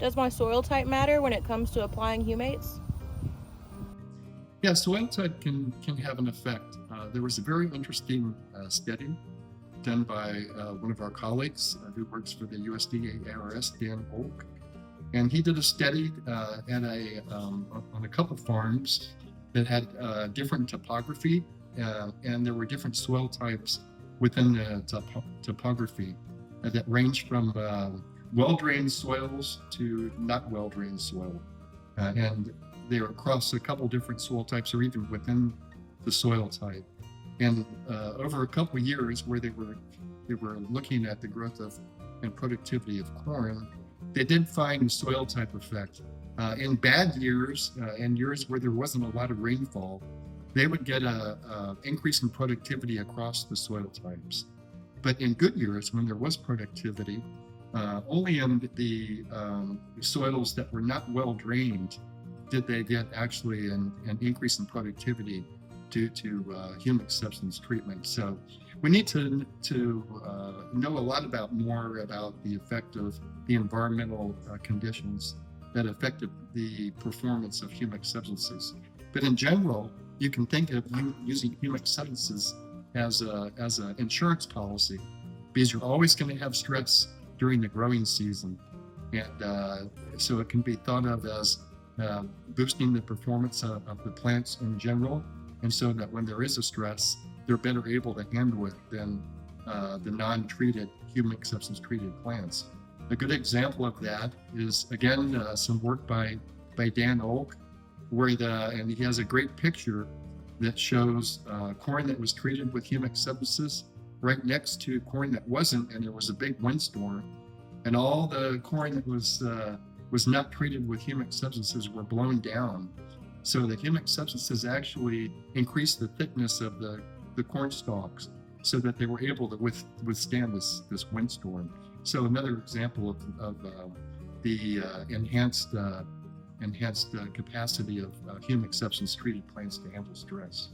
Does my soil type matter when it comes to applying humates? Yeah, soil type can have an effect. There was a very interesting study done by one of our colleagues who works for the USDA ARS, Dan Oak, and he did a study on a couple farms that had different topography, and there were different soil types within the topography that ranged from well-drained soils to not well-drained soil, and they were across a couple different soil types or even within the soil type. And over a couple of years, where they were looking at the growth of and productivity of corn, they did find soil type effect. In bad years and years where there wasn't a lot of rainfall, they would get a increase in productivity across the soil types. But in good years, when there was productivity, only in the soils that were not well drained did they get actually an increase in productivity due to humic substance treatment. So we need to know a lot more about the effect of the environmental conditions that affected the performance of humic substances. But in general, you can think of using humic substances as an insurance policy, because you're always going to have stress during the growing season. And so it can be thought of as boosting the performance of the plants in general, and so that when there is a stress, they're better able to handle it than the non-treated humic substance treated plants. A good example of that is, again, some work by Dan Oak, and he has a great picture that shows corn that was treated with humic substances right next to corn that wasn't, and there was a big windstorm, and all the corn that was not treated with humic substances were blown down. So the humic substances actually increased the thickness of the corn stalks so that they were able to withstand this windstorm. So another example of the enhanced capacity of humic substance treated plants to handle stress.